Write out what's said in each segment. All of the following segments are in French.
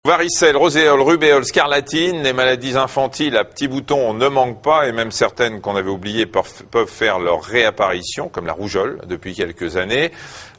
Varicelle, roséole, rubéole, scarlatine, les maladies infantiles à petits boutons ne manquent pas et même certaines qu'on avait oubliées peuvent faire leur réapparition, comme la rougeole depuis quelques années.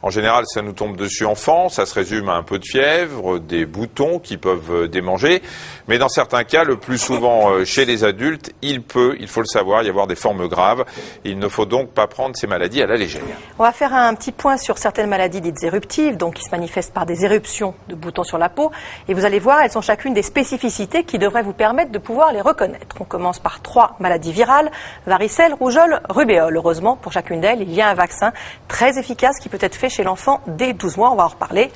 En général, ça nous tombe dessus enfant, ça se résume à un peu de fièvre, des boutons qui peuvent démanger. Mais dans certains cas, le plus souvent chez les adultes, il faut le savoir, y avoir des formes graves. Il ne faut donc pas prendre ces maladies à la légère. On va faire un petit point sur certaines maladies dites éruptives, donc qui se manifestent par des éruptions de boutons sur la peau. Et vous allez voir, elles ont chacune des spécificités qui devraient vous permettre de pouvoir les reconnaître. On commence par 3 maladies virales, varicelle, rougeole, rubéole. Heureusement, pour chacune d'elles, il y a un vaccin très efficace qui peut être fait chez l'enfant dès 12 mois. On va en reparler.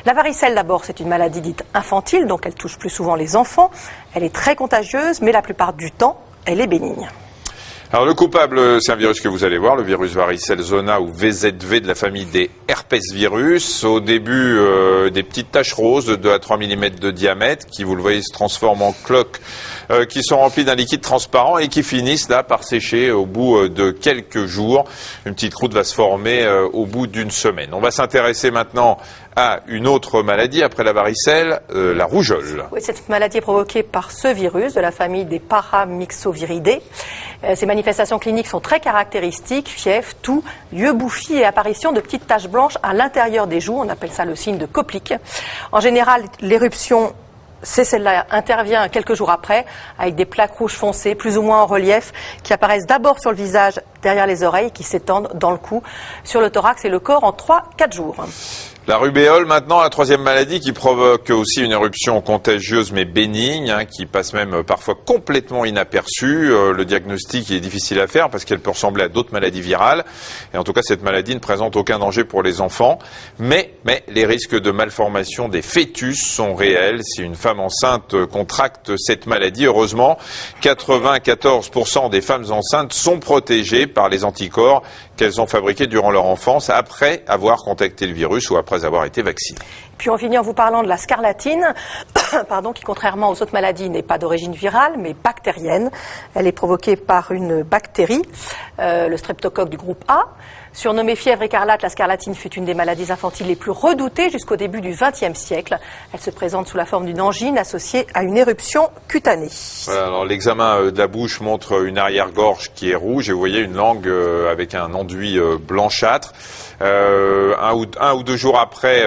La varicelle, d'abord, c'est une maladie dite infantile, donc elle touche plus souvent les enfants. Elle est très contagieuse, mais la plupart du temps, elle est bénigne. Alors le coupable, c'est un virus que vous allez voir, le virus varicelle zona ou VZV de la famille des herpesvirus. Au début, des petites taches roses de 2 à 3 mm de diamètre qui, vous le voyez, se transforment en cloques qui sont remplies d'un liquide transparent et qui finissent là par sécher au bout de quelques jours. Une petite croûte va se former au bout d'une semaine. On va s'intéresser maintenant à une autre maladie après la varicelle, la rougeole. Oui, cette maladie est provoquée par ce virus de la famille des paramyxoviridae. Ces manifestations cliniques sont très caractéristiques, fièvre, toux, yeux bouffis et apparition de petites taches blanches à l'intérieur des joues. On appelle ça le signe de Koplik. En général, l'éruption, c'est celle-là, intervient quelques jours après, avec des plaques rouges foncées, plus ou moins en relief, qui apparaissent d'abord sur le visage, derrière les oreilles, qui s'étendent dans le cou, sur le thorax et le corps en 3-4 jours. La rubéole, maintenant, la 3e maladie qui provoque aussi une éruption contagieuse mais bénigne, qui passe même parfois complètement inaperçue. Le diagnostic est difficile à faire parce qu'elle peut ressembler à d'autres maladies virales. Et en tout cas, cette maladie ne présente aucun danger pour les enfants. Mais les risques de malformation des fœtus sont réels. Si une femme enceinte contracte cette maladie, heureusement, 94% des femmes enceintes sont protégées par les anticorps qu'elles ont fabriqués durant leur enfance après avoir contacté le virus ou après avoir été vaccinées. Puis on finit en vous parlant de la scarlatine, qui contrairement aux autres maladies n'est pas d'origine virale mais bactérienne. Elle est provoquée par une bactérie, le streptocoque du groupe A. Surnommée fièvre écarlate, la scarlatine fut une des maladies infantiles les plus redoutées jusqu'au début du XXe siècle. Elle se présente sous la forme d'une angine associée à une éruption cutanée. Voilà, alors l'examen de la bouche montre une arrière-gorge qui est rouge et vous voyez une langue avec un enduit blanchâtre. Un ou 2 jours après,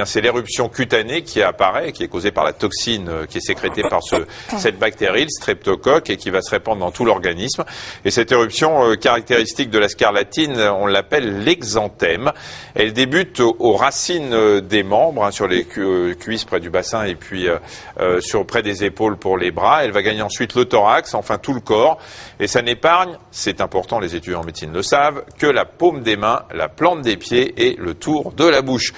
c'est l'éruption cutanée qui apparaît, qui est causée par la toxine qui est sécrétée par cette bactérie, le streptocoque, et qui va se répandre dans tout l'organisme. Et cette éruption caractéristique de la scarlatine, on l'appelle l'exanthème. Elle débute aux racines des membres, sur les cuisses près du bassin et puis près des épaules pour les bras. Elle va gagner ensuite le thorax, enfin tout le corps. Et ça n'épargne, c'est important, les étudiants en médecine le savent, que la paume des mains, la plante des pieds et le tour de la bouche.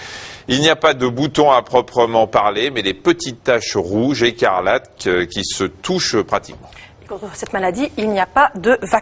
Il n'y a pas de boutons à proprement parler, mais des petites taches rouges écarlates qui se touchent pratiquement. Contre cette maladie, il n'y a pas de vaccin.